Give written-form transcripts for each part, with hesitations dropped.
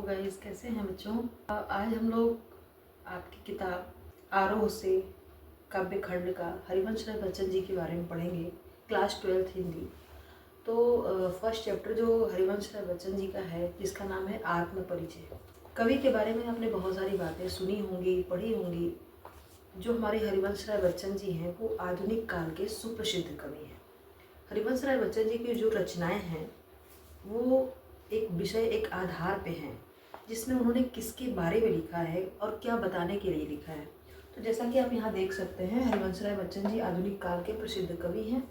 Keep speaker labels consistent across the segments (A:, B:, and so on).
A: Guys, कैसे हैं बच्चों। आज हम लोग आपकी किताब आरोह से काव्य खंड का हरिवंश राय बच्चन जी के बारे में पढ़ेंगे। Class 12th Hindi. तो फर्स्ट चैप्टर जो हरिवंश राय बच्चन जी का है, जिसका नाम है आत्म परिचय। कवि के बारे में आपने बहुत सारी बातें सुनी होंगी, पढ़ी होंगी। जो हमारे हरिवंश राय बच्चन जी हैं वो आधुनिक काल के सुप्रसिद्ध कवि हैं। हरिवंश राय बच्चन जी की जो रचनाएं हैं वो एक विषय, एक आधार पे हैं, जिसमें उन्होंने किसके बारे में लिखा है और क्या बताने के लिए लिखा है। तो जैसा कि आप यहाँ देख सकते हैं, हरिवंश राय बच्चन जी आधुनिक काल के प्रसिद्ध कवि हैं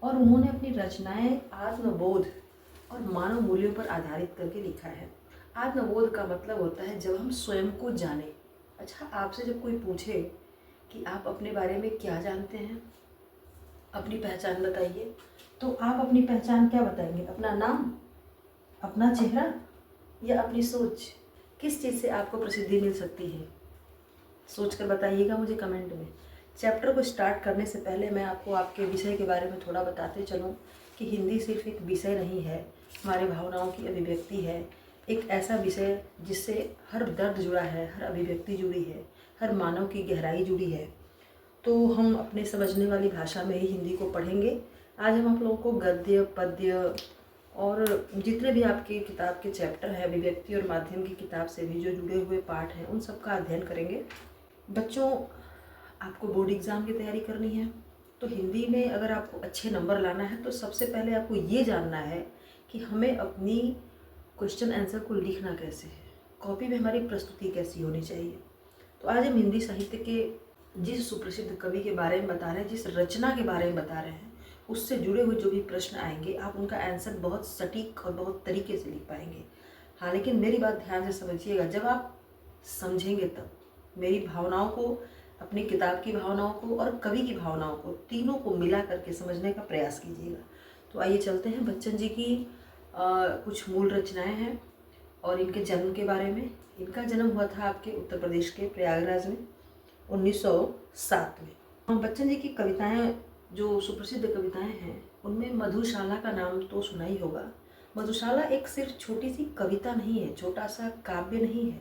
A: और उन्होंने अपनी रचनाएं आत्मबोध और मानव मूल्यों पर आधारित करके लिखा है। आत्मबोध का मतलब होता है जब हम स्वयं को जाने। अच्छा, आपसे जब कोई पूछे कि आप अपने बारे में क्या जानते हैं, अपनी पहचान बताइए, तो आप अपनी पहचान क्या बताएंगे? अपना नाम, अपना चेहरा या अपनी सोच? किस चीज़ से आपको प्रसिद्धि मिल सकती है? सोच कर बताइएगा मुझे कमेंट में। चैप्टर को स्टार्ट करने से पहले मैं आपको आपके विषय के बारे में थोड़ा बताते चलूँ कि हिंदी सिर्फ एक विषय नहीं है, हमारे भावनाओं की अभिव्यक्ति है। एक ऐसा विषय जिससे हर दर्द जुड़ा है, हर अभिव्यक्ति जुड़ी है, हर मानव की गहराई जुड़ी है। तो हम अपने समझने वाली भाषा में ही हिंदी को पढ़ेंगे। आज हम आप लोगों को गद्य, पद्य और जितने भी आपके किताब के चैप्टर हैं, अभिव्यक्ति और माध्यम की किताब से भी जो जुड़े हुए पाठ हैं, उन सब का अध्ययन करेंगे। बच्चों, आपको बोर्ड एग्ज़ाम की तैयारी करनी है, तो हिंदी में अगर आपको अच्छे नंबर लाना है तो सबसे पहले आपको ये जानना है कि हमें अपनी क्वेश्चन आंसर को लिखना कैसे है, कॉपी में हमारी प्रस्तुति कैसी होनी चाहिए। तो आज हम हिंदी साहित्य के जिस सुप्रसिद्ध कवि के बारे में बता रहे हैं, जिस रचना के बारे में बता रहे हैं, उससे जुड़े हुए जो भी प्रश्न आएंगे, आप उनका आंसर बहुत सटीक और बहुत तरीके से लिख पाएंगे। हाँ, लेकिन मेरी बात ध्यान से समझिएगा। जब आप समझेंगे तब मेरी भावनाओं को, अपनी किताब की भावनाओं को और कवि की भावनाओं को, तीनों को मिला करके समझने का प्रयास कीजिएगा। तो आइए चलते हैं। बच्चन जी की कुछ मूल रचनाएँ हैं और इनके जन्म के बारे में। इनका जन्म हुआ था आपके उत्तर प्रदेश के प्रयागराज में 1907 में। बच्चन जी की कविताएं, जो सुप्रसिद्ध कविताएं हैं, उनमें मधुशाला का नाम तो सुना ही होगा। मधुशाला एक सिर्फ छोटी सी कविता नहीं है, छोटा सा काव्य नहीं है।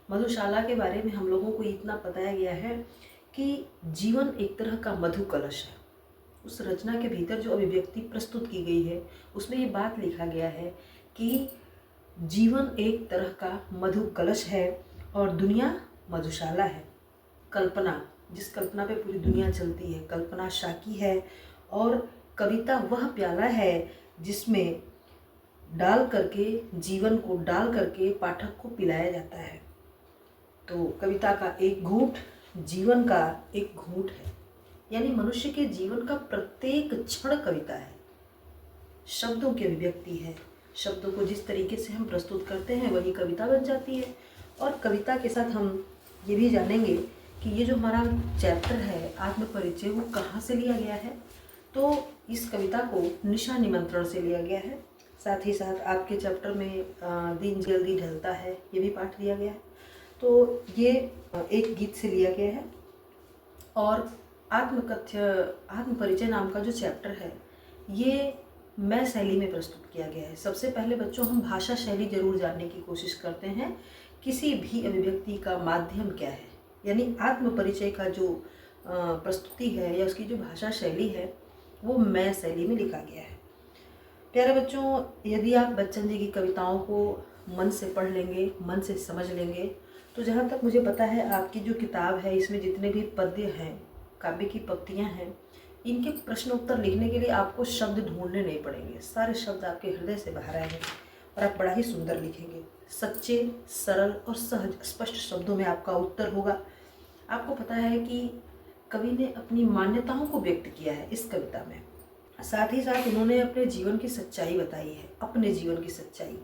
A: मधुशाला के बारे में हम लोगों को इतना बताया गया है कि जीवन एक तरह का मधु कलश है। उस रचना के भीतर जो अभिव्यक्ति प्रस्तुत की गई है, उसमें ये बात लिखा गया है कि जीवन एक तरह का मधु कलश है और दुनिया मधुशाला है। कल्पना, जिस कल्पना पे पूरी दुनिया चलती है, कल्पना शाकी है और कविता वह प्याला है जिसमें डाल करके, जीवन को डाल करके पाठक को पिलाया जाता है। तो कविता का एक घूंट जीवन का एक घूंट है, यानी मनुष्य के जीवन का प्रत्येक क्षण कविता है। शब्दों की अभिव्यक्ति है। शब्दों को जिस तरीके से हम प्रस्तुत करते हैं वही कविता बन जाती है। और कविता के साथ हम ये भी जानेंगे कि ये जो हमारा चैप्टर है आत्म परिचय, वो कहाँ से लिया गया है। तो इस कविता को निशा निमंत्रण से लिया गया है। साथ ही साथ आपके चैप्टर में दिन जल्दी ढलता है, ये भी पाठ दिया गया है। तो ये एक गीत से लिया गया है। और आत्म परिचय नाम का जो चैप्टर है, ये मैं शैली में प्रस्तुत किया गया है। सबसे पहले बच्चों, हम भाषा शैली जरूर जानने की कोशिश करते हैं। किसी भी अभिव्यक्ति का माध्यम क्या है, यानी आत्म परिचय का जो प्रस्तुति है या उसकी जो भाषा शैली है, वो मैं शैली में लिखा गया है। प्यारे बच्चों, यदि आप बच्चन जी की कविताओं को मन से पढ़ लेंगे, मन से समझ लेंगे, तो जहाँ तक मुझे पता है आपकी जो किताब है, इसमें जितने भी पद्य हैं, काव्य की पंक्तियाँ हैं, इनके प्रश्न उत्तर लिखने के लिए आपको शब्द ढूंढने नहीं पड़ेंगे। सारे शब्द आपके हृदय से बाहर आएंगे और आप बड़ा ही सुंदर लिखेंगे। सच्चे, सरल और सहज स्पष्ट शब्दों में आपका उत्तर होगा। आपको पता है कि कवि ने अपनी मान्यताओं को व्यक्त किया है इस कविता में। साथ ही साथ उन्होंने अपने जीवन की सच्चाई बताई है, अपने जीवन की सच्चाई।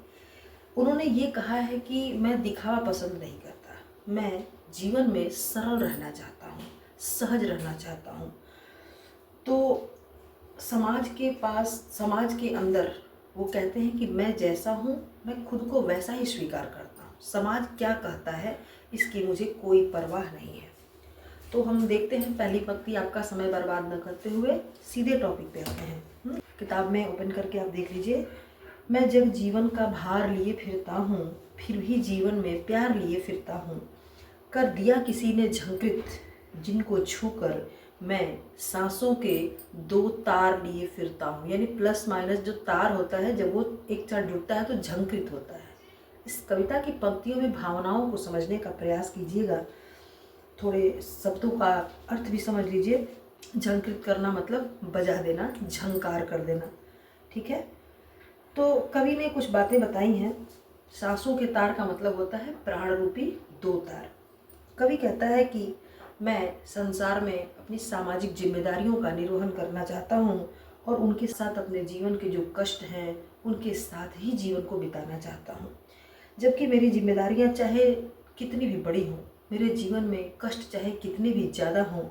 A: उन्होंने ये कहा है कि मैं दिखावा पसंद नहीं करता, मैं जीवन में सरल रहना चाहता हूँ, सहज रहना चाहता हूँ। तो समाज के अंदर वो कहते हैं कि मैं जैसा हूँ, मैं खुद को वैसा ही स्वीकार करता हूँ। समाज क्या कहता है इसकी मुझे कोई परवाह नहीं है। तो हम देखते हैं पहली पंक्ति। आपका समय बर्बाद न करते हुए सीधे टॉपिक पे आते हैं। किताब में ओपन करके आप देख लीजिए। मैं जब जीवन का भार लिए फिरता हूँ, फिर भी जीवन में प्यार लिए फिरता हूँ। कर दिया किसी ने झंकृत, जिनको छूकर मैं सांसों के दो तार लिए फिरता हूँ। यानी प्लस माइनस जो तार होता है, जब वो एक साथ जुड़ता है तो झंकृत होता है। इस कविता की पंक्तियों में भावनाओं को समझने का प्रयास कीजिएगा, थोड़े शब्दों का अर्थ भी समझ लीजिए। झंकृत करना मतलब बजा देना, झंकार कर देना, ठीक है। तो कवि ने कुछ बातें बताई हैं। सांसों के तार का मतलब होता है प्राण रूपी दो तार। कवि कहता है कि मैं संसार में अपनी सामाजिक जिम्मेदारियों का निर्वहन करना चाहता हूँ और उनके साथ अपने जीवन के जो कष्ट हैं उनके साथ ही जीवन को बिताना चाहता हूँ। जबकि मेरी जिम्मेदारियाँ चाहे कितनी भी बड़ी हों, मेरे जीवन में कष्ट चाहे कितने भी ज़्यादा हों,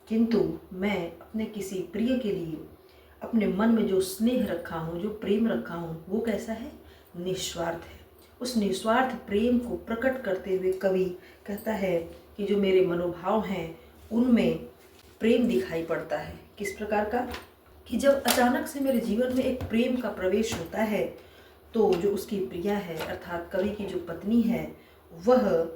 A: किंतु मैं अपने किसी प्रिय के लिए अपने मन में जो स्नेह रखा हूँ, जो प्रेम रखा हूँ, वो कैसा है? निस्वार्थ है। उस निस्वार्थ प्रेम को प्रकट करते हुए कवि कहता है कि जो मेरे मनोभाव हैं उनमें प्रेम दिखाई पड़ता है। किस प्रकार का? कि जब अचानक से मेरे जीवन में एक प्रेम का प्रवेश होता है तो जो उसकी प्रिया है अर्थात कवि की जो पत्नी है, वह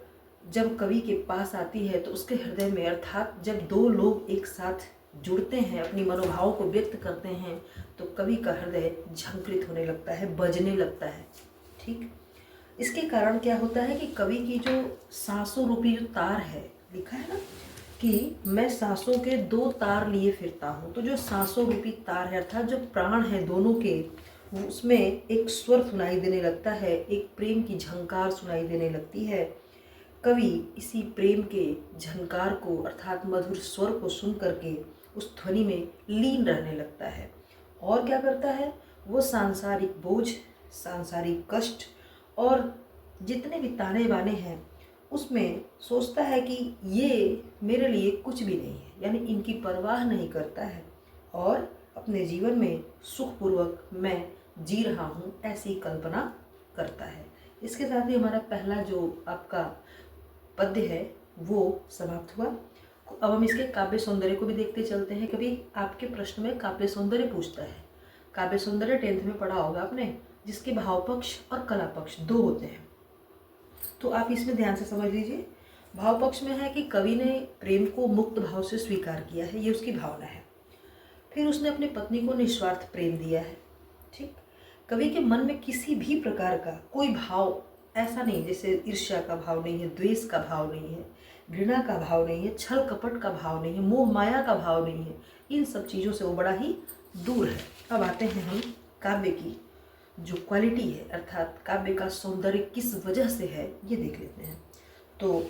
A: जब कवि के पास आती है तो उसके हृदय में, अर्थात जब दो लोग एक साथ जुड़ते हैं, अपनी मनोभाव को व्यक्त करते हैं, तो कवि का हृदय झंकृत होने लगता है, बजने लगता है। ठीक, इसके कारण क्या होता है कि कवि की जो सांसों रूपी जो तार है, लिखा है ना कि मैं सांसों के दो तार लिए फिरता हूँ। तो जो सांसों रूपी तार है अर्थात जो प्राण है दोनों के, उसमें एक स्वर सुनाई देने लगता है, एक प्रेम की झंकार सुनाई देने लगती है। कवि इसी प्रेम के झंकार को अर्थात मधुर स्वर को सुन करके उस ध्वनि में लीन रहने लगता है। और क्या करता है? वो सांसारिक बोझ, सांसारिक कष्ट और जितने भी ताने बाने हैं उसमें सोचता है कि ये मेरे लिए कुछ भी नहीं है, यानी इनकी परवाह नहीं करता है और अपने जीवन में सुखपूर्वक मैं जी रहा हूँ, ऐसी कल्पना करता है। इसके साथ ही हमारा पहला जो आपका पद्य है वो समाप्त हुआ। अब हम इसके काव्य सौंदर्य को भी देखते चलते हैं। कभी आपके प्रश्न में काव्य सौंदर्य पूछता है। काव्य सौंदर्य 10th में पढ़ा होगा आपने, जिसके भाव पक्ष और कला पक्ष दो होते हैं। तो आप इसमें ध्यान से समझ लीजिए। भाव पक्ष में है कि कवि ने प्रेम को मुक्त भाव से स्वीकार किया है, ये उसकी भावना है। फिर उसने अपनी पत्नी को निस्वार्थ प्रेम दिया है। ठीक, कवि के मन में किसी भी प्रकार का कोई भाव ऐसा नहीं, जैसे ईर्ष्या का भाव नहीं है, द्वेष का भाव नहीं है, घृणा का भाव नहीं है, छल कपट का भाव नहीं है, मोह माया का भाव नहीं है। इन सब चीज़ों से वो बड़ा ही दूर है। अब आते हैं हम काव्य की जो क्वालिटी है अर्थात काव्य का सौंदर्य किस वजह से है, ये देख लेते हैं। तो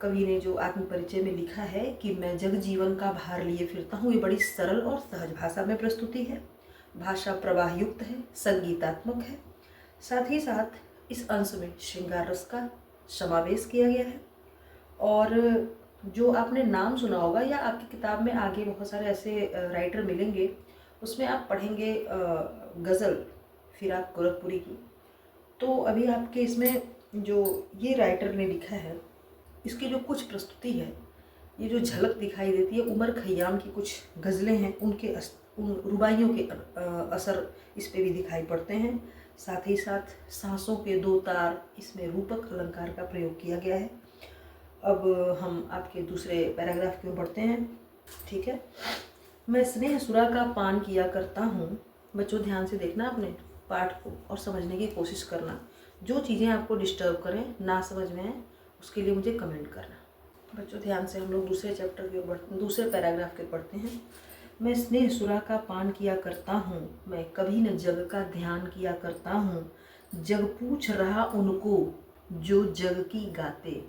A: कवि ने जो आत्मपरिचय में लिखा है कि मैं जग जीवन का भार लिए फिरता हूँ, ये बड़ी सरल और सहज भाषा में प्रस्तुति है। भाषा प्रवाह युक्त है, संगीतात्मक है। साथ ही साथ इस अंश में श्रृंगार रस का समावेश किया गया है। और जो आपने नाम सुना होगा या आपकी किताब में आगे बहुत सारे ऐसे राइटर मिलेंगे, उसमें आप पढ़ेंगे गज़ल फिराक गोरखपुरी की। तो अभी आपके इसमें जो ये राइटर ने लिखा है, इसकी जो कुछ प्रस्तुति है, ये जो झलक दिखाई देती है, उमर खयाम की कुछ गज़लें हैं, उनके उन रुबाइयों के असर इस पे भी दिखाई पड़ते हैं। साथ ही साथ सांसों के दो तार, इसमें रूपक अलंकार का प्रयोग किया गया है। अब हम आपके दूसरे पैराग्राफ की ओर बढ़ते हैं। ठीक है। मैं स्नेह सुरा का पान किया करता हूँ। बच्चों ध्यान से देखना अपने पाठ को और समझने की कोशिश करना। जो चीज़ें आपको डिस्टर्ब करें, ना समझ में आए, उसके लिए मुझे कमेंट करना। बच्चों ध्यान से हम लोग दूसरे चैप्टर की ओर दूसरे पैराग्राफ के पढ़ते हैं। मैं स्नेह सुरा का पान किया करता हूँ, मैं कभी न जग का ध्यान किया करता हूँ। जग पूछ रहा उनको जो जग की गाते,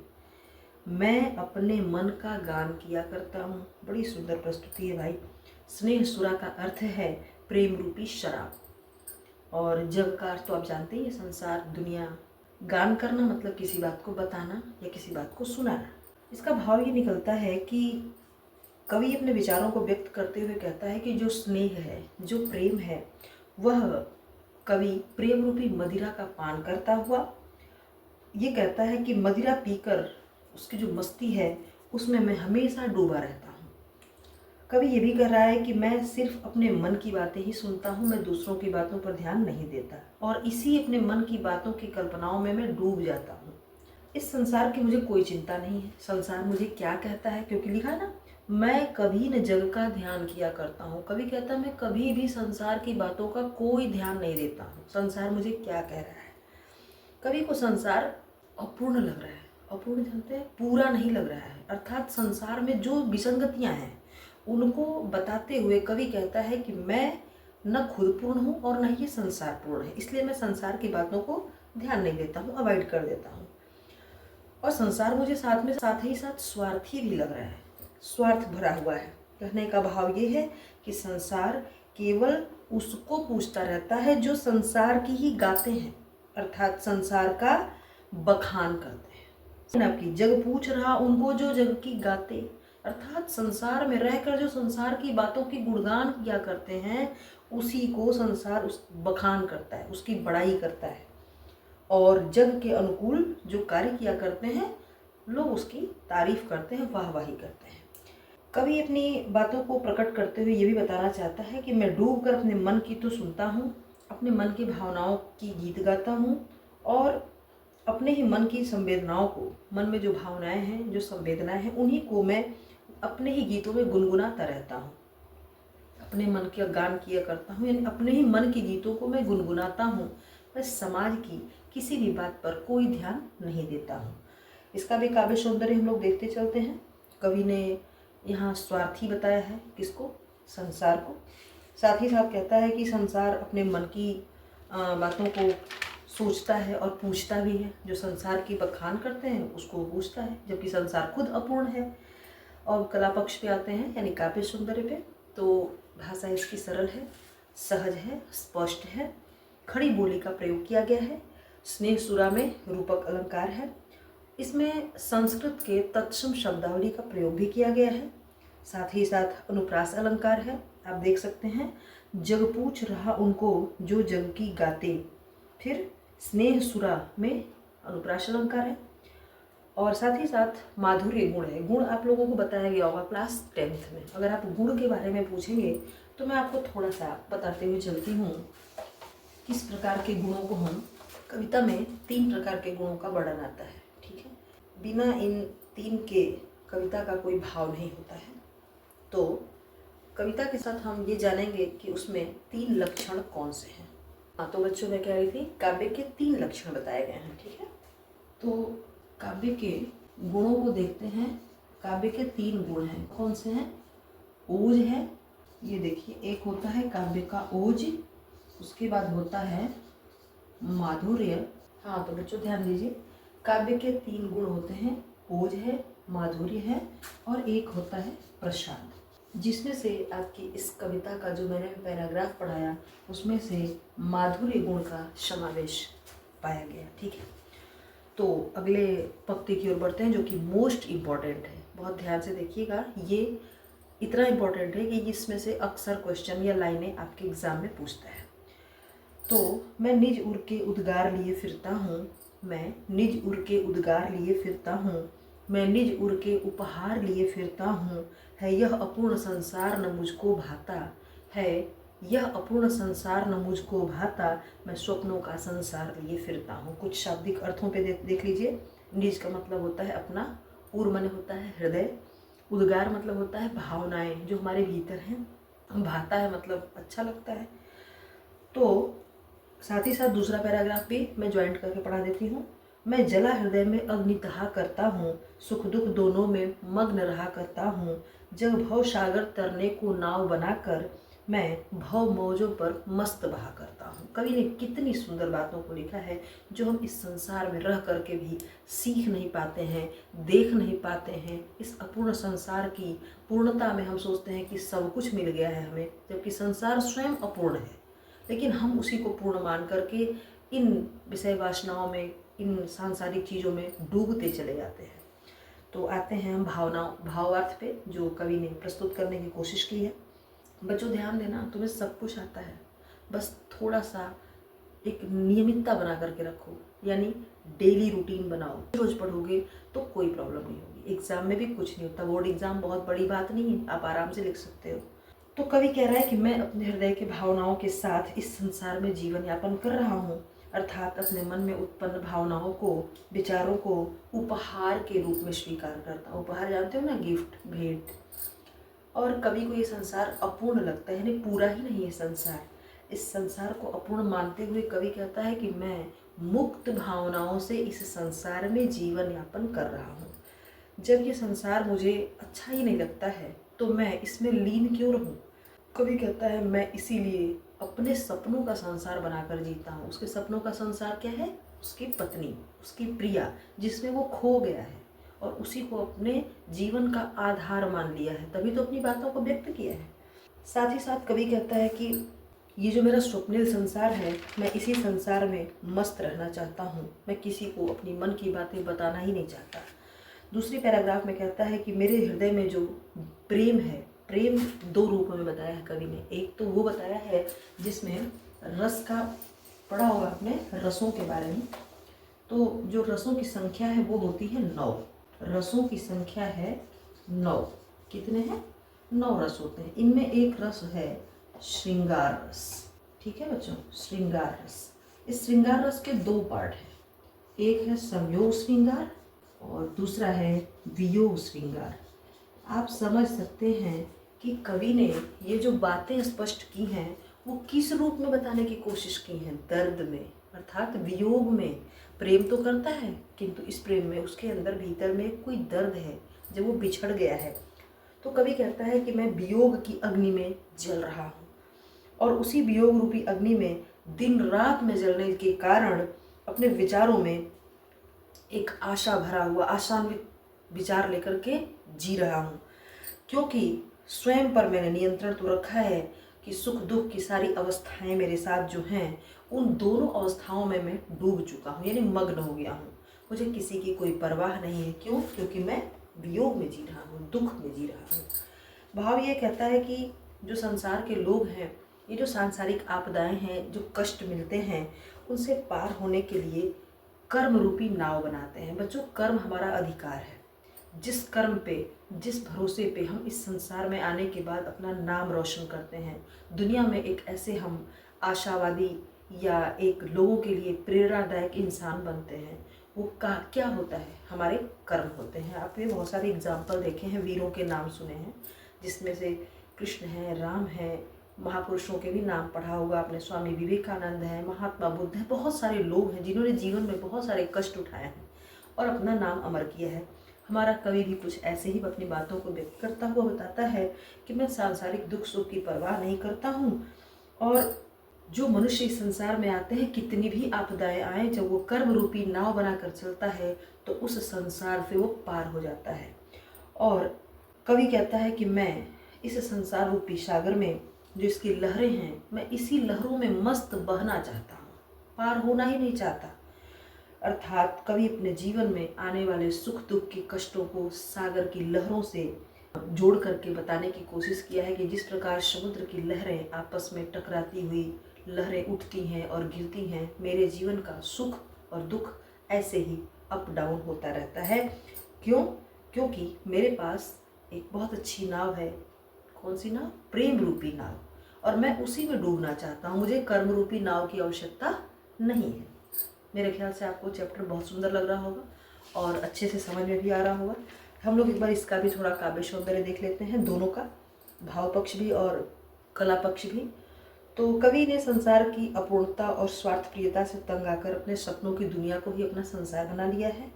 A: मैं अपने मन का गान किया करता हूँ। बड़ी सुंदर प्रस्तुति है भाई। स्नेह सुरा का अर्थ है प्रेम रूपी शराब, और जग का अर्थ तो आप जानते ही, संसार, दुनिया। गान करना मतलब किसी बात को बताना या किसी बात को सुनाना। इसका भाव ये निकलता है कि कवि अपने विचारों को व्यक्त करते हुए कहता है कि जो स्नेह है, जो प्रेम है, वह कवि प्रेम रूपी मदिरा का पान करता हुआ ये कहता है कि मदिरा पीकर उसकी जो मस्ती है उसमें मैं हमेशा डूबा रहता हूँ। कवि ये भी कह रहा है कि मैं सिर्फ अपने मन की बातें ही सुनता हूँ, मैं दूसरों की बातों पर ध्यान नहीं देता और इसी अपने मन की बातों की कल्पनाओं में मैं डूब जाता हूँ। इस संसार की मुझे कोई चिंता नहीं है, संसार मुझे क्या कहता है, क्योंकि लिखा है ना, मैं कभी न जग का ध्यान किया करता हूँ। कवि कहता है मैं कभी भी संसार की बातों का कोई ध्यान नहीं देता हूँ, संसार मुझे क्या कह रहा है। कवि को संसार अपूर्ण लग रहा है। अपूर्ण जानते हैं, पूरा नहीं लग रहा है, अर्थात संसार में जो विसंगतियाँ हैं उनको बताते हुए कवि कहता है कि मैं न खुद पूर्ण हूँ और न ही संसार पूर्ण है, इसलिए मैं संसार की बातों को ध्यान नहीं देता हूँ, अवॉइड कर देता हूँ। और संसार मुझे साथ ही साथ स्वार्थी भी लग रहा है, स्वार्थ भरा हुआ है। कहने का भाव ये है कि संसार केवल उसको पूछता रहता है जो संसार की ही गाते हैं, अर्थात संसार का बखान करते हैं। आपकी जग पूछ रहा उनको जो जग की गाते, अर्थात संसार में रहकर जो संसार की बातों की गुणगान किया करते हैं उसी को संसार उस बखान करता है, उसकी बड़ाई करता है। और जग के अनुकूल जो कार्य किया करते हैं लोग उसकी तारीफ करते हैं, वाहवाही करते हैं। कवि अपनी बातों को प्रकट करते हुए ये भी बताना चाहता है कि मैं डूब कर अपने मन की तो सुनता हूँ, अपने मन की भावनाओं की गीत गाता हूँ और अपने ही मन की संवेदनाओं को, मन में जो भावनाएं हैं, जो संवेदनाएं हैं, उन्हीं को मैं अपने ही गीतों में गुनगुनाता रहता हूँ। अपने मन का गान किया करता हूँ, यानी अपने ही मन के गीतों को मैं गुनगुनाता हूँ। मैं समाज की किसी भी बात पर कोई ध्यान नहीं देता हूँ। इसका भी काव्य सौंदर्य हम लोग देखते चलते हैं। कवि ने यहाँ स्वार्थी बताया है, किसको? संसार को। साथ ही साथ कहता है कि संसार अपने मन की बातों को सोचता है और पूछता भी है। जो संसार की बखान करते हैं उसको पूछता है, जबकि संसार खुद अपूर्ण है। और कला पक्ष पे आते हैं, यानी काव्य सौंदर्य पे, तो भाषा इसकी सरल है, सहज है, स्पष्ट है, खड़ी बोली का प्रयोग किया गया है, स्नेह सुरा में रूपक अलंकार है, इसमें संस्कृत के तत्सम शब्दावली का प्रयोग भी किया गया है, साथ ही साथ अनुप्रास अलंकार है। आप देख सकते हैं, जग पूछ रहा उनको जो जग की गाते, फिर स्नेह सुरा में अनुप्रास अलंकार है और साथ ही साथ माधुर्य गुण है। गुण आप लोगों को बताया गया होगा क्लास 10th में। अगर आप गुण के बारे में पूछेंगे तो मैं आपको थोड़ा सा बताते हुए चलती हूँ किस प्रकार के गुणों को हम कविता में 3 प्रकार के गुणों का वर्णन आता है। ठीक है, बिना इन 3 के कविता का कोई भाव नहीं होता है। तो कविता के साथ हम ये जानेंगे कि उसमें 3 लक्षण कौन से हैं। हाँ, तो बच्चों मैं कह रही थी काव्य के 3 लक्षण बताए गए हैं। ठीक है, तो काव्य के गुणों को देखते हैं। काव्य के 3 गुण हैं, कौन से हैं? ओज है, ये देखिए, एक होता है काव्य का ओज, उसके बाद होता है माधुर्य। हाँ, तो बच्चों ध्यान दीजिए, काव्य के 3 गुण होते हैं, ओज है, माधुर्य है और एक होता है प्रशांत। जिसमें से आपकी इस कविता का जो मैंने पैराग्राफ पढ़ाया उसमें से माधुर्य गुण का समावेश पाया गया। ठीक है, तो अगले पंक्ति की ओर बढ़ते हैं जो कि मोस्ट इम्पॉर्टेंट है। बहुत ध्यान से देखिएगा, ये इतना इम्पॉर्टेंट है कि इसमें से अक्सर क्वेश्चन या लाइनें आपके एग्जाम में पूछता है। तो मैं निज उर के उद्गार लिए फिरता हूँ, मैं निज उर के उद्गार लिए फिरता हूँ, मैं निज उर के उपहार लिए फिरता हूँ, है यह अपूर्ण संसार न मुझको भाता, है यह अपूर्ण संसार न मुझको भाता, मैं स्वप्नों का संसार लिए फिरता हूँ। कुछ शाब्दिक अर्थों पे देख लीजिए। निज का मतलब होता है अपना, उर मन होता है हृदय, उद्गार मतलब होता है भावनाएं जो हमारे भीतर हैं, भाता है मतलब अच्छा लगता है। तो साथ ही साथ दूसरा पैराग्राफ भी मैं ज्वाइंट करके पढ़ा देती हूँ। मैं जला हृदय में अग्नितहा करता हूँ, सुख दुख दोनों में मग्न रहा करता हूँ, जग भव सागर तरने को नाव बनाकर मैं भव मौजों पर मस्त बहा करता हूँ। कवि ने कितनी सुंदर बातों को लिखा है जो हम इस संसार में रह करके भी सीख नहीं पाते हैं, देख नहीं पाते हैं। इस अपूर्ण संसार की पूर्णता में हम सोचते हैं कि सब कुछ मिल गया है हमें, जबकि संसार स्वयं अपूर्ण है, लेकिन हम उसी को पूर्ण मान करके इन विषय वासनाओं में, इन सांसारिक चीज़ों में डूबते चले जाते हैं। तो आते हैं हम भावार्थ पे जो कवि ने प्रस्तुत करने की कोशिश की है। बच्चों ध्यान देना, तुम्हें सब कुछ आता है, बस थोड़ा सा एक नियमितता बना करके रखो, यानी डेली रूटीन बनाओ। रोज पढ़ोगे तो कोई प्रॉब्लम नहीं होगी। एग्जाम में भी कुछ नहीं होता, बोर्ड एग्जाम बहुत बड़ी बात नहीं है, आप आराम से लिख सकते हो। तो कवि कह रहा है कि मैं अपने हृदय के भावनाओं के साथ इस संसार में जीवन यापन कर रहा हूँ, अर्थात अपने मन में उत्पन्न भावनाओं को, विचारों को उपहार के रूप में स्वीकार करता हूँ। उपहार जानते हो ना, गिफ्ट, भेंट। और कवि को ये संसार अपूर्ण लगता है, यानी पूरा ही नहीं है संसार। इस संसार को अपूर्ण मानते हुए कवि कहता है कि मैं मुक्त भावनाओं से इस संसार में जीवन यापन कर रहा हूँ। जब ये संसार मुझे अच्छा ही नहीं लगता है तो मैं इसमें लीन क्यों रहूं? कवि कहता है मैं इसीलिए अपने सपनों का संसार बनाकर जीता हूँ। उसके सपनों का संसार क्या है? उसकी पत्नी, उसकी प्रिया, जिसमें वो खो गया है और उसी को अपने जीवन का आधार मान लिया है, तभी तो अपनी बातों को व्यक्त किया है। साथ ही साथ कवि कहता है कि ये जो मेरा स्वप्निल संसार है, मैं इसी संसार में मस्त रहना चाहता हूँ। मैं किसी को अपनी मन की बातें बताना ही नहीं चाहता। दूसरी पैराग्राफ में कहता है कि मेरे हृदय में जो प्रेम है, प्रेम दो रूपों में बताया है कवि ने। एक तो वो बताया है जिसमें रस का, पढ़ा होगा आपने रसों के बारे में, तो जो रसों की संख्या है वो होती है 9। रसों की संख्या है 9। कितने हैं? 9 रस होते हैं। इनमें एक रस है श्रृंगार रस। ठीक है बच्चों, श्रृंगार रस। इस श्रृंगार रस के 2 पार्ट हैं, एक है संयोग श्रृंगार और दूसरा है वियोग श्रृंगार। आप समझ सकते हैं कि कवि ने ये जो बातें स्पष्ट की हैं वो किस रूप में बताने की कोशिश की हैं? दर्द में, अर्थात वियोग में। प्रेम तो करता है किंतु इस प्रेम में उसके अंदर भीतर में कोई दर्द है, जब वो बिछड़ गया है। तो कवि कहता है कि मैं वियोग की अग्नि में जल रहा हूँ और उसी वियोग रूपी अग्नि में दिन रात में जलने के कारण अपने विचारों में एक आशा भरा हुआ, आशान्वित विचार लेकर के जी रहा हूँ, क्योंकि स्वयं पर मैंने नियंत्रण तो रखा है कि सुख दुख की सारी अवस्थाएं मेरे साथ जो हैं उन दोनों अवस्थाओं में मैं डूब चुका हूँ, यानी मग्न हो गया हूँ। मुझे किसी की कोई परवाह नहीं है। क्यों? क्योंकि मैं वियोग में जी रहा हूँ, दुख में जी रहा हूँ। भाव ये कहता है कि जो संसार के लोग हैं, ये जो सांसारिक आपदाएं हैं, जो कष्ट मिलते हैं, उनसे पार होने के लिए कर्म रूपी नाव बनाते हैं। बच्चों, कर्म हमारा अधिकार है। जिस कर्म पे, जिस भरोसे पे हम इस संसार में आने के बाद अपना नाम रोशन करते हैं, दुनिया में एक ऐसे हम आशावादी या एक लोगों के लिए प्रेरणादायक इंसान बनते हैं, वो क्या होता है? हमारे कर्म होते हैं। आपने बहुत सारे एग्जाम्पल देखे हैं, वीरों के नाम सुने हैं, जिसमें से कृष्ण हैं, राम हैं, महापुरुषों के भी नाम पढ़ा होगा आपने, स्वामी विवेकानंद है, महात्मा बुद्ध है। बहुत सारे लोग हैं जिन्होंने जीवन में बहुत सारे कष्ट उठाए हैं और अपना नाम अमर किया है। हमारा कवि भी कुछ ऐसे ही अपनी बातों को व्यक्त करता हुआ बताता है कि मैं सांसारिक दुख सुख की परवाह नहीं करता हूँ, और जो मनुष्य इस संसार में आते हैं, कितनी भी आपदाएं आए, जब वो कर्म रूपी नाव बनाकर चलता है तो उस संसार से वो पार हो जाता है। और कवि कहता है कि मैं इस संसार रूपी सागर में जो इसकी लहरें हैं, मैं इसी लहरों में मस्त बहना चाहता हूँ, पार होना ही नहीं चाहता। अर्थात कवि अपने जीवन में आने वाले सुख दुख के कष्टों को सागर की लहरों से जोड़ करके बताने की कोशिश किया है कि जिस प्रकार समुद्र की लहरें आपस में टकराती हुई लहरें उठती हैं और गिरती हैं, मेरे जीवन का सुख और दुख ऐसे ही अप डाउन होता रहता है। क्यों? क्योंकि मेरे पास एक बहुत अच्छी नाव है। कौन सी नाव? प्रेम रूपी नाव, और मैं उसी में डूबना चाहता हूँ। मुझे कर्म रूपी नाव की आवश्यकता नहीं है। मेरे ख्याल से आपको चैप्टर बहुत सुंदर लग रहा होगा और अच्छे से समझ में भी आ रहा होगा। हम लोग एक बार इसका भी थोड़ा काव्य सौंदर्य देख लेते हैं, दोनों का, भाव पक्ष भी और कला पक्ष भी। तो कवि ने संसार की अपूर्णता और स्वार्थ प्रियता से तंग आकर अपने सपनों की दुनिया को ही अपना संसार बना लिया है।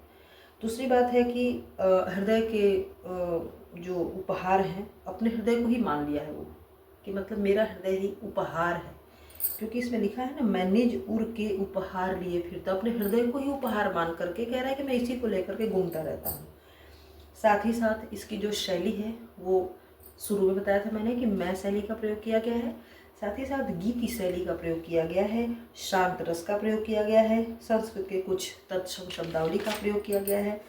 A: दूसरी बात है कि हृदय के जो उपहार हैं, अपने हृदय को ही मान लिया है वो, कि मतलब मेरा हृदय ही उपहार है। क्योंकि इसमें लिखा है ना, मैं निज उर के उपहार लिए फिरता, अपने हृदय को ही उपहार मान करके कह रहा है कि मैं इसी को लेकर के घूमता रहता हूँ। साथ ही साथ इसकी जो शैली है वो शुरू में बताया था मैंने कि मैं शैली का प्रयोग किया गया है, साथ ही साथ गीति शैली का प्रयोग किया गया है, शांत रस का प्रयोग किया गया है, संस्कृत के कुछ तत्सम शब्दावली का प्रयोग किया गया है।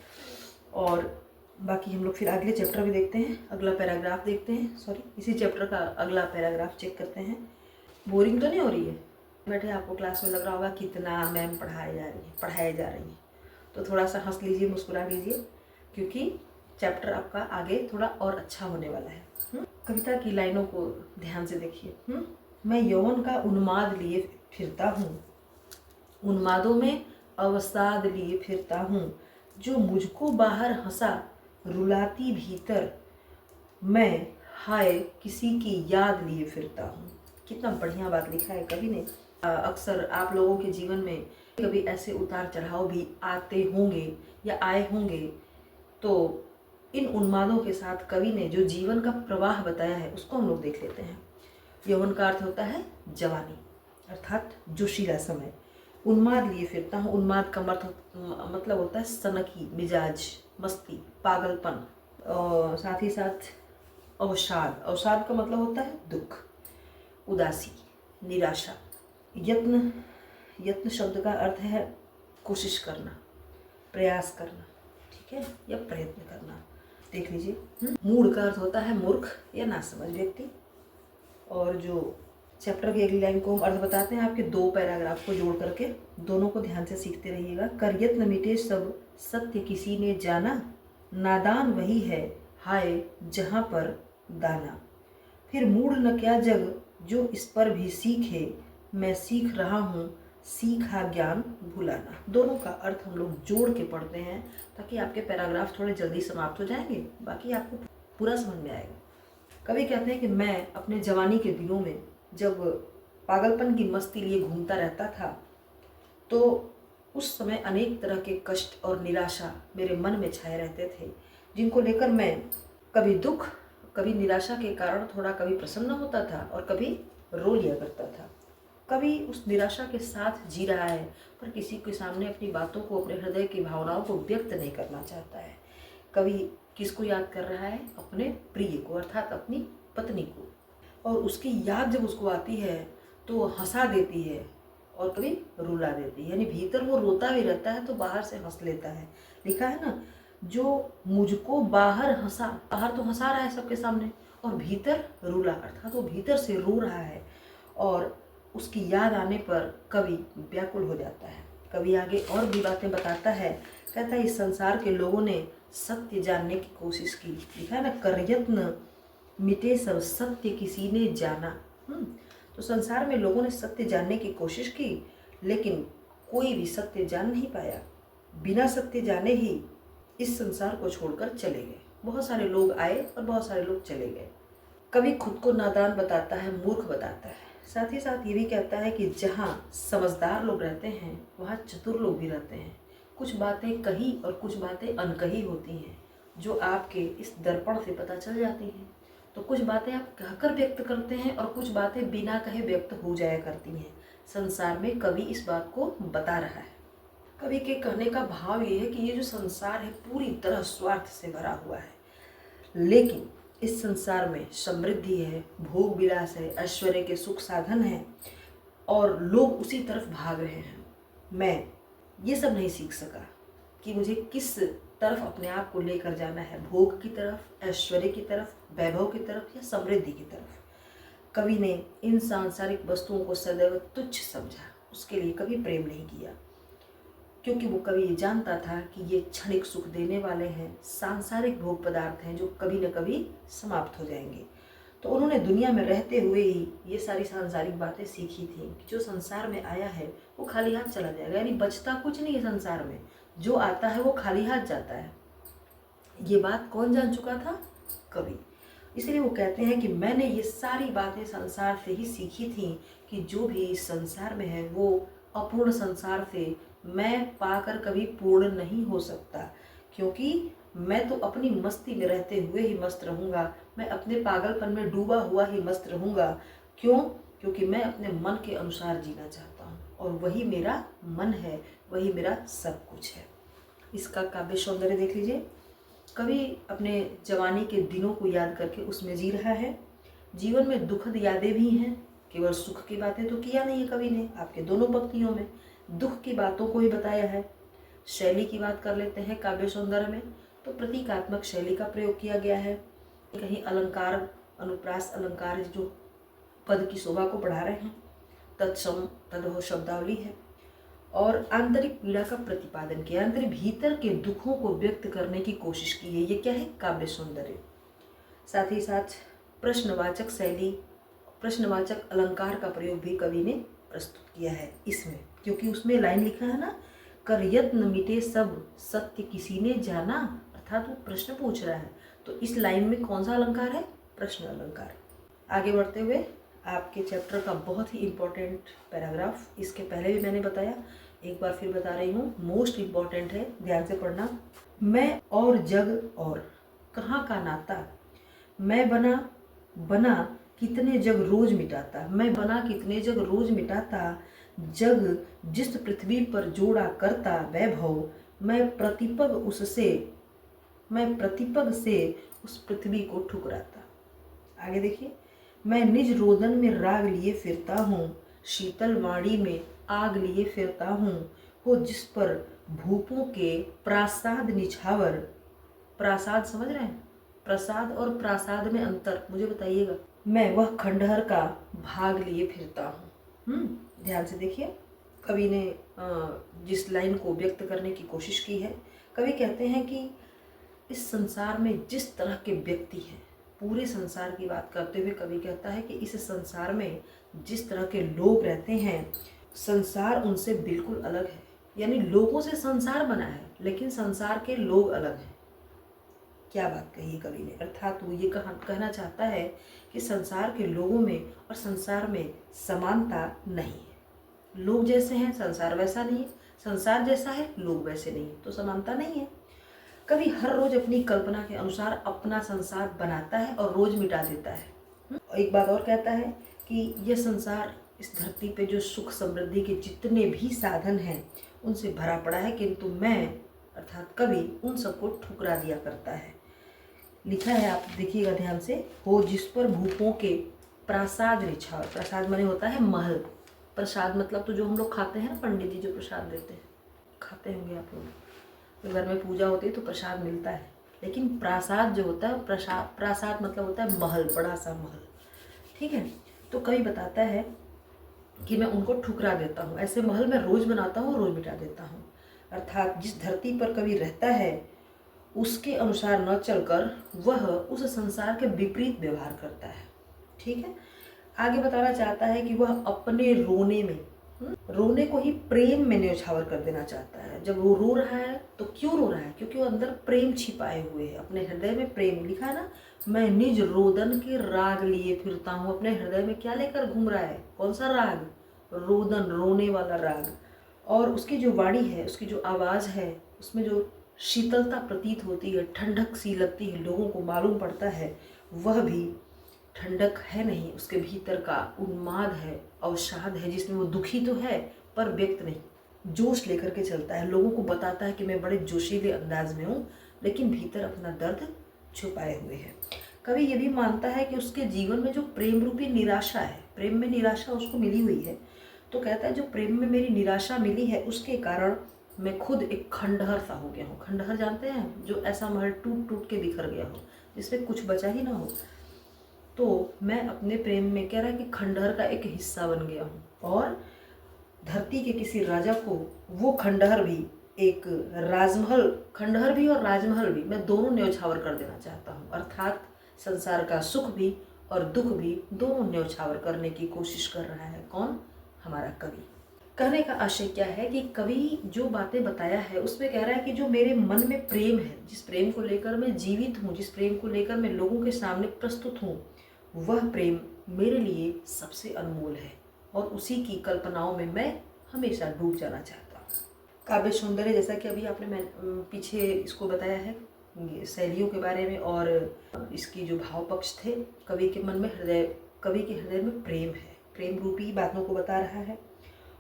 A: और बाकी हम लोग फिर अगले चैप्टर में देखते हैं, अगला पैराग्राफ देखते हैं, इसी चैप्टर का अगला पैराग्राफ चेक करते हैं। बोरिंग तो नहीं हो रही है? बैठे आपको क्लास में लग रहा होगा कितना मैम पढ़ाए जा रही हैं, तो थोड़ा सा हंस लीजिए, मुस्कुरा लीजिए, क्योंकि चैप्टर आपका आगे थोड़ा और अच्छा होने वाला है। कविता की लाइनों को ध्यान से देखिए। मैं यौवन का उन्माद लिए फिरता हूँ, उन्मादों में अवसाद लिए फिरता हूँ, जो मुझको बाहर हंसा रुलाती भीतर, मैं हाय किसी की याद लिए फिरता हूँ। कितना बढ़िया बात लिखा है कवि ने। अक्सर आप लोगों के जीवन में कभी ऐसे उतार चढ़ाव भी आते होंगे या आए होंगे, तो इन उन्मादों के साथ कवि ने जो जीवन का प्रवाह बताया है उसको हम लोग देख लेते हैं। यौवन का अर्थ होता है जवानी, अर्थात जोशीला समय। उन्माद लिए फिरता हूँ, उन्माद का मतलब होता है सनकी मिजाज, मस्ती, पागलपन, और साथ ही साथ अवसाद। अवसाद का मतलब होता है दुख, उदासी, निराशा। यत्न शब्द का अर्थ है कोशिश करना, प्रयास करना, ठीक है, या प्रयत्न करना। देख लीजिए। मूड का अर्थ होता है मूर्ख या नासमझ व्यक्ति। और जो चैप्टर की अगली लाइन को हम अर्थ बताते हैं आपके 2 पैराग्राफ को जोड़ करके, दोनों को ध्यान से सीखते रहिएगा। कर यत्न मिटे सब सत्य किसी ने जाना, नादान वही है हाय जहाँ पर दाना। फिर मूड न क्या जग जो इस पर भी सीखे, मैं सीख रहा हूँ सीखा ज्ञान भुलाना। दोनों का अर्थ हम लोग जोड़ के पढ़ते हैं ताकि आपके पैराग्राफ थोड़े जल्दी समाप्त हो जाएंगे, बाकी आपको पूरा समझ में आएगा। कवि कहते हैं कि मैं अपने जवानी के दिनों में जब पागलपन की मस्ती लिए घूमता रहता था, तो उस समय अनेक तरह के कष्ट और निराशा मेरे मन में छाए रहते थे, जिनको लेकर मैं कभी दुख, कभी निराशा के कारण थोड़ा कभी प्रसन्न होता था और कभी रो लिया करता था। कभी उस निराशा के साथ जी रहा है पर किसी के सामने अपनी बातों को, अपने हृदय की भावनाओं को व्यक्त नहीं करना चाहता है। कभी किसको याद कर रहा है? अपने प्रिय को, अर्थात अपनी पत्नी को। और उसकी याद जब उसको आती है तो वो हंसा देती है और कभी रुला देती है, यानी भीतर वो रोता भी रहता है तो बाहर से हंस लेता है। लिखा है ना, जो मुझको बाहर हंसा, बाहर तो हंसा रहा है सबके सामने और भीतर रुला, अर्थात वो भीतर से रो रहा है और उसकी याद आने पर कवि व्याकुल हो जाता है। कवि आगे और भी बातें बताता है, कहता है इस संसार के लोगों ने सत्य जानने की कोशिश की। लिखा है ना, कर यत्न मिटे सब सत्य किसी ने जाना। तो संसार में लोगों ने सत्य जानने की कोशिश की, लेकिन कोई भी सत्य जान नहीं पाया। बिना सत्य जाने ही इस संसार को छोड़कर चले गए। बहुत सारे लोग आए और बहुत सारे लोग चले गए। कवि खुद को नादान बताता है, मूर्ख बताता है। साथ ही साथ ये भी कहता है कि जहाँ समझदार लोग रहते हैं वहाँ चतुर लोग भी रहते हैं। कुछ बातें कही और कुछ बातें अनकही होती हैं जो आपके इस दर्पण से पता चल जाती हैं। तो कुछ बातें आप कहकर व्यक्त करते हैं और कुछ बातें बिना कहे व्यक्त हो जाया करती हैं। संसार में कवि इस बात को बता रहा है। कवि के कहने का भाव ये है कि ये जो संसार है पूरी तरह स्वार्थ से भरा हुआ है, लेकिन इस संसार में समृद्धि है, भोग विलास है, ऐश्वर्य के सुख साधन हैं और लोग उसी तरफ भाग रहे हैं। मैं ये सब नहीं सीख सका कि मुझे किस तरफ अपने आप को लेकर जाना है, भोग की तरफ, ऐश्वर्य की तरफ, वैभव की तरफ या समृद्धि की तरफ। कवि ने इन सांसारिक वस्तुओं को सदैव तुच्छ समझा, उसके लिए कभी प्रेम नहीं किया, क्योंकि वो कवि ये जानता था कि ये क्षणिक सुख देने वाले हैं, सांसारिक भोग पदार्थ हैं जो कभी न कभी समाप्त हो जाएंगे। तो उन्होंने दुनिया में रहते हुए ही ये सारी सांसारिक बातें सीखी थी कि जो संसार में आया है वो खाली हाथ चला जाएगा, यानी बचता कुछ नहीं है संसार में, जो आता है वो खाली हाथ जाता है। ये बात कौन जान चुका था? कवि। इसलिए वो कहते हैं कि मैंने ये सारी बातें संसार से ही सीखी थी कि जो भी इस संसार में है वो अपूर्ण संसार से मैं पाकर कभी पूर्ण नहीं हो सकता, क्योंकि मैं तो अपनी मस्ती में रहते हुए ही मस्त रहूँगा, मैं अपने पागलपन में डूबा हुआ ही मस्त रहूँगा। क्यों? क्योंकि मैं अपने मन के अनुसार जीना चाहता हूँ और वही मेरा मन है, वही मेरा सब कुछ है। इसका काव्य सौंदर्य देख लीजिए। कवि अपने जवानी के दिनों को याद करके उसमें जी रहा है। जीवन में दुखद यादें भी हैं, केवल सुख की बातें तो किया नहीं है कवि ने। आपके दोनों पंक्तियों में दुख की बातों को ही बताया है। शैली की बात कर लेते हैं काव्य सौंदर्य में, तो प्रतीकात्मक शैली का प्रयोग किया गया है। कहीं अलंकार, अनुप्रास अलंकार जो पद की शोभा को बढ़ा रहे हैं, तत्सम तद्भव शब्दावली है। और आंतरिक पीड़ा का प्रतिपादन किया, आंतरिक भीतर के दुखों को व्यक्त करने की कोशिश की है। ये क्या है? काव्य सौंदर्य। साथ ही साथ प्रश्नवाचक शैली, प्रश्नवाचक अलंकार का प्रयोग भी कवि ने प्रस्तुत किया है इसमें, क्योंकि उसमें लाइन लिखा है ना, कर यत्न मिटे सब सत्य किसी ने जाना, अर्थात वो प्रश्न पूछ रहा है। तो इस लाइन में कौन सा अलंकार है? प्रश्न अलंकार। आगे बढ़ते हुए आपके चैप्टर का बहुत ही इम्पोर्टेंट पैराग्राफ, इसके पहले भी मैंने बताया, एक बार फिर बता रही हूँ, मोस्ट इम्पॉर्टेंट है, ध्यान से पढ़ना। मैं और जग और कहाँ का नाता, मैं बना कितने जग रोज मिटाता, मैं बना कितने जग रोज मिटाता, जग जिस पृथ्वी पर जोड़ा करता वैभव, मैं प्रतिपग से उस पृथ्वी को ठुकराता। आगे देखिए, मैं निज रोदन में राग लिए फिरता हूँ, शीतल वाणी में आग लिए फिरता हूँ, हो जिस पर भूपों के प्रासाद निछावर। प्रासाद समझ रहे हैं? प्रसाद और प्रासाद में अंतर मुझे बताइएगा। मैं वह खंडहर का भाग लिए फिरता हूँ। ध्यान से देखिए, कवि ने जिस लाइन को व्यक्त करने की कोशिश की है, कवि कहते हैं कि इस संसार में जिस तरह के व्यक्ति हैं, पूरे संसार की बात करते हुए कवि कहता है कि इस संसार में जिस तरह के लोग रहते हैं, संसार उनसे बिल्कुल अलग है। यानी लोगों से संसार बना है, लेकिन संसार के लोग अलग हैं। क्या बात कही कवि ने? अर्थात वो ये कहना चाहता है कि संसार के लोगों में और संसार में समानता नहीं है। लोग जैसे हैं संसार वैसा नहीं है, संसार जैसा है लोग वैसे नहीं है, तो समानता नहीं है। कवि हर रोज अपनी कल्पना के अनुसार अपना संसार बनाता है और रोज मिटा देता है। एक बात और कहता है कि यह संसार, इस धरती पे जो सुख समृद्धि के जितने भी साधन हैं उनसे भरा पड़ा है, किंतु मैं अर्थात कवि उन सबको ठुकरा दिया करता है। लिखा है, आप देखिएगा ध्यान से, हो जिस पर भूपों के प्रासाद निछावर। प्रसाद माने होता है महल, प्रसाद मतलब तो जो हम लोग खाते हैं ना, पंडित जी जो प्रसाद देते हैं, खाते होंगे आप लोग, तो घर में पूजा होती है तो प्रसाद मिलता है। लेकिन प्रासाद जो होता है, प्रासाद मतलब होता है महल, बड़ा सा महल। ठीक है, तो कवि बताता है कि मैं उनको ठुकरा देता हूँ, ऐसे महल मैं रोज बनाता हूँ, रोज मिटा देता हूँ। अर्थात जिस धरती पर कवि रहता है उसके अनुसार न चलकर वह उस संसार के विपरीत व्यवहार करता है। ठीक है, आगे बताना चाहता है कि वह अपने रोने में, रोने को ही प्रेम में न्यौछावर कर देना चाहता है। जब वो रो रहा है तो क्यों रो रहा है? क्योंकि वो अंदर प्रेम छिपाए हुए है, अपने हृदय में प्रेम। लिखा है ना, मैं निज रोदन के राग लिए फिरता हूँ। अपने हृदय में क्या लेकर घूम रहा है? कौन सा राग? रोदन, रोने वाला राग। और उसकी जो वाणी है, उसकी जो आवाज़ है, उसमें जो शीतलता प्रतीत होती है, ठंडक सी लगती है, लोगों को मालूम पड़ता है वह भी ठंडक है नहीं, उसके भीतर का उन्माद है, अवसाद है, जिसमें वो दुखी तो है पर व्यक्त नहीं, जोश लेकर के चलता है, लोगों को बताता है कि मैं बड़े जोशीले अंदाज में हूँ, लेकिन भीतर अपना दर्द छुपाए हुए है। कवि ये भी मानता है कि उसके जीवन में जो प्रेम रूपी निराशा है, प्रेम में निराशा उसको मिली हुई है, तो कहता है जो प्रेम में मेरी निराशा मिली है उसके कारण मैं खुद एक खंडहर सा हो गया हूँ। खंडहर जानते हैं? जो ऐसा महल टूट टूट के बिखर गया हो, जिसमें कुछ बचा ही ना हो। तो मैं अपने प्रेम में, कह रहा है कि खंडहर का एक हिस्सा बन गया हूँ, और धरती के किसी राजा को वो खंडहर भी, एक राजमहल, खंडहर भी और राजमहल भी, मैं दोनों न्यौछावर कर देना चाहता हूँ। अर्थात संसार का सुख भी और दुख भी दोनों न्यौछावर करने की कोशिश कर रहा है। कौन? हमारा कवि। कहने का आशय क्या है कि कवि जो बातें बताया है उसमें कह रहा है कि जो मेरे मन में प्रेम है, जिस प्रेम को लेकर मैं जीवित हूँ, जिस प्रेम को लेकर मैं लोगों के सामने प्रस्तुत हूँ, वह प्रेम मेरे लिए सबसे अनमोल है, और उसी की कल्पनाओं में मैं हमेशा डूब जाना चाहता हूँ। काव्य सौंदर्य, जैसा कि अभी आपने मैं पीछे इसको बताया है शैलियों के बारे में, और इसकी जो भाव पक्ष थे, कवि के मन में कवि के हृदय में प्रेम है, प्रेम रूपी बातों को बता रहा है,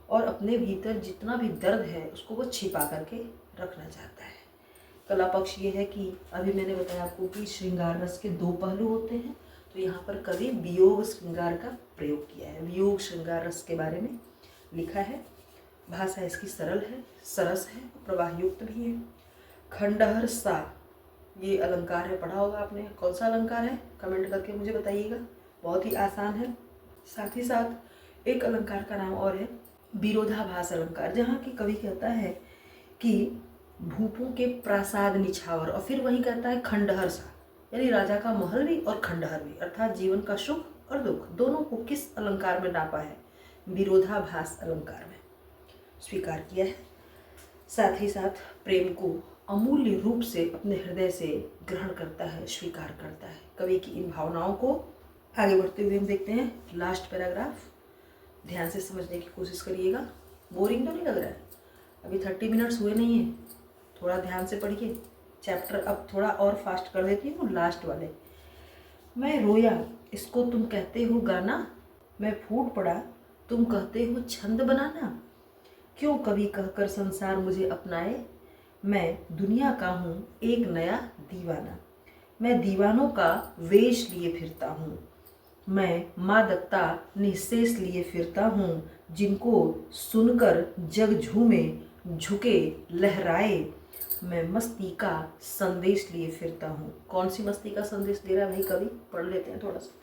A: और अपने भीतर जितना भी दर्द है उसको वो छिपा करके रखना चाहता है। कला पक्ष ये है कि अभी मैंने बताया आपको कि श्रृंगार रस के दो पहलू होते हैं, तो यहाँ पर कवि वियोग श्रृंगार का प्रयोग किया है। वियोग श्रृंगार रस के बारे में लिखा है। भाषा इसकी सरल है, सरस है, प्रवाह युक्त भी है। खंडहर सा, ये अलंकार है, पढ़ा होगा आपने। कौन सा अलंकार है? कमेंट करके मुझे बताइएगा, बहुत ही आसान है। साथ ही साथ एक अलंकार का नाम और है विरोधाभास अलंकार, जहाँ की कवि कहता है कि भूपों के प्रासाद निछावर, और फिर वही कहता है खंडहर सा, यानी राजा का महल भी और खंडहर भी, अर्थात जीवन का सुख और दुख दोनों को किस अलंकार में नापा है? विरोधाभास अलंकार में स्वीकार किया है। साथ ही साथ प्रेम को अमूल्य रूप से अपने हृदय से ग्रहण करता है, स्वीकार करता है। कवि की इन भावनाओं को आगे बढ़ते हुए हम देखते हैं लास्ट पैराग्राफ। ध्यान से समझने की कोशिश करिएगा। बोरिंग तो नहीं लग रहा है? अभी 30 मिनट्स हुए नहीं है, थोड़ा ध्यान से पढ़िए। चैप्टर अब थोड़ा और फास्ट कर देती हूँ, लास्ट वाले। मैं रोया इसको तुम कहते हो गाना, मैं फूट पड़ा तुम कहते हो छंद बनाना, क्यों कभी कहकर संसार मुझे अपनाए, मैं दुनिया का हूँ एक नया दीवाना, मैं दीवानों का वेश लिए फिरता हूँ, मैं मादकता निःशेष लिए फिरता हूँ, जिनको सुनकर जग झूमे झुके लहराए, मैं मस्ती का संदेश लिए फिरता हूँ। कौन सी मस्ती का संदेश दे रहा है भाई कवि? पढ़ लेते हैं थोड़ा सा।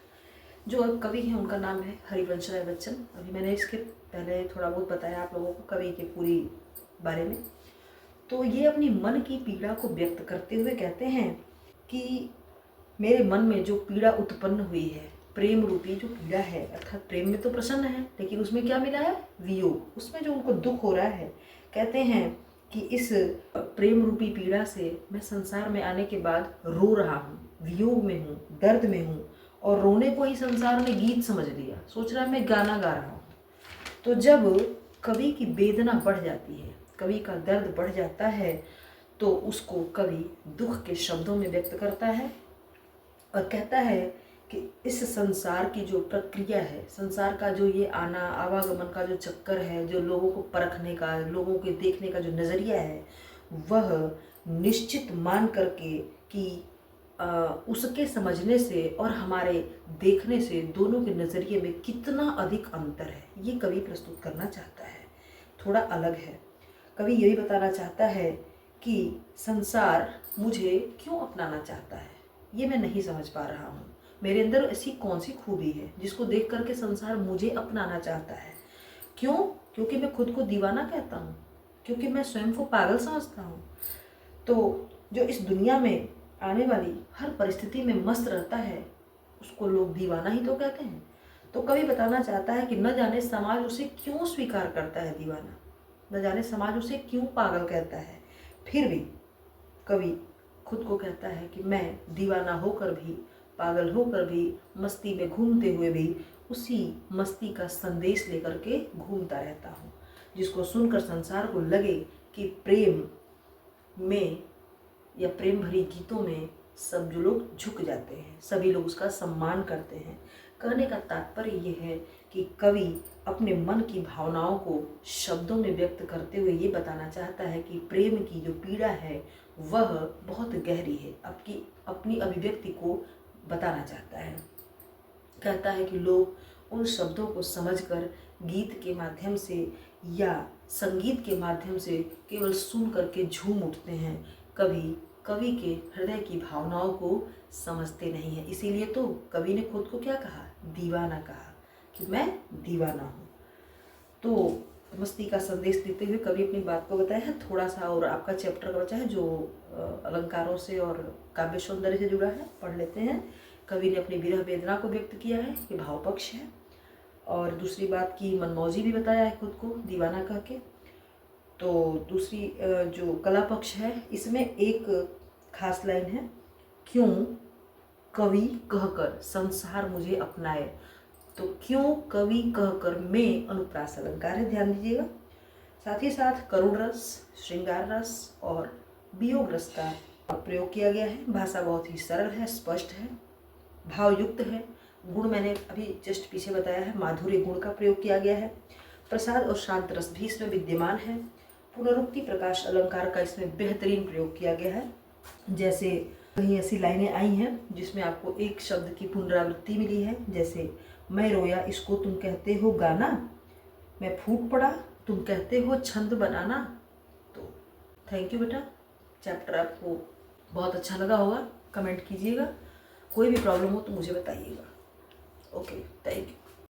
A: जो कवि हैं उनका नाम है हरिवंश राय बच्चन। अभी मैंने इसके पहले थोड़ा बहुत बताया आप लोगों को कवि के पूरी बारे में। तो ये अपनी मन की पीड़ा को व्यक्त करते हुए कहते हैं कि मेरे मन में जो पीड़ा उत्पन्न हुई है, प्रेम रूपी जो पीड़ा है, अर्थात प्रेम में तो प्रसन्न है लेकिन उसमें क्या मिला है? वियोग। उसमें जो उनको दुख हो रहा है, कहते हैं कि इस प्रेम रूपी पीड़ा से मैं संसार में आने के बाद रो रहा हूँ, वियोग में हूँ, दर्द में हूँ, और रोने को ही संसार ने गीत समझ लिया, सोच रहा है मैं गाना गा रहा हूँ। तो जब कवि की वेदना बढ़ जाती है, कवि का दर्द बढ़ जाता है, तो उसको कवि दुख के शब्दों में व्यक्त करता है और कहता है कि इस संसार की जो प्रक्रिया है, संसार का जो ये आना आवागमन का जो चक्कर है, जो लोगों को परखने का, लोगों के देखने का जो नज़रिया है, वह निश्चित मान करके कि उसके समझने से और हमारे देखने से दोनों के नज़रिए में कितना अधिक अंतर है, ये कवि प्रस्तुत करना चाहता है। थोड़ा अलग है। कवि ये भी बताना चाहता है कि संसार मुझे क्यों अपनाना चाहता है, ये मैं नहीं समझ पा रहा हूँ। मेरे अंदर ऐसी कौन सी खूबी है जिसको देख करके संसार मुझे अपनाना चाहता है? क्यों? क्योंकि मैं खुद को दीवाना कहता हूँ, क्योंकि मैं स्वयं को पागल समझता हूँ। तो जो इस दुनिया में आने वाली हर परिस्थिति में मस्त रहता है, उसको लोग दीवाना ही तो कहते हैं। तो कवि बताना चाहता है कि न जाने समाज उसे क्यों स्वीकार करता है दीवाना, न जाने समाज उसे क्यों पागल कहता है, फिर भी कवि खुद को कहता है कि मैं दीवाना होकर भी, पागल होकर भी, मस्ती में घूमते हुए भी उसी मस्ती का संदेश लेकर के घूमता रहता हूँ, जिसको सुनकर संसार को लगे कि प्रेम में या प्रेम भरी गीतों में सब जो लोग झुक जाते हैं, सभी लोग उसका सम्मान करते हैं। कहने का तात्पर्य ये है कि कवि अपने मन की भावनाओं को शब्दों में व्यक्त करते हुए ये बताना चाहता है कि प्रेम की जो पीड़ा है वह बहुत गहरी है, अपनी अभिव्यक्ति को बताना चाहता है। कहता है कि लोग उन शब्दों को समझकर गीत के माध्यम से या संगीत के माध्यम से केवल सुन करके झूम उठते हैं, कवि के हृदय की भावनाओं को समझते नहीं है। इसीलिए तो कवि ने खुद को क्या कहा? दीवाना कहा, कि मैं दीवाना हूँ। तो मस्ती का संदेश देते हुए कवि अपनी बात को बताया है। थोड़ा सा और आपका चैप्टर बचा है जो अलंकारों से और काव्य सौंदर्य से जुड़ा है, पढ़ लेते हैं। कवि ने अपनी विरह वेदना को व्यक्त किया है, ये भाव पक्ष है। और दूसरी बात की मनमौजी भी बताया है खुद को दीवाना कह के। तो दूसरी जो कला पक्ष है, इसमें एक खास लाइन है, क्यों कवि कहकर संसार मुझे अपनाए। तो क्यों कवि कहकर में अनुप्रास अलंकार है, ध्यान दीजिएगा। साथ ही साथ करुण रस, श्रृंगार रस और वियोग रस का प्रयोग किया गया है। भाषा बहुत ही सरल है, स्पष्ट है, भावयुक्त है। गुण मैंने अभी जस्ट पीछे बताया है, माधुर्य गुण का प्रयोग किया गया है। प्रसाद और शांत रस भी इसमें विद्यमान है। पुनरुक्ति प्रकाश अलंकार का इसमें बेहतरीन प्रयोग किया गया है। जैसे कहीं ऐसी लाइनें आई हैं जिसमें आपको एक शब्द की पुनरावृत्ति मिली है, जैसे मैं रोया इसको तुम कहते हो गाना, मैं फूट पड़ा तुम कहते हो छंद बनाना। तो थैंक यू बेटा, चैप्टर आपको बहुत अच्छा लगा होगा, कमेंट कीजिएगा। कोई भी प्रॉब्लम हो तो मुझे बताइएगा। Okay, thank you.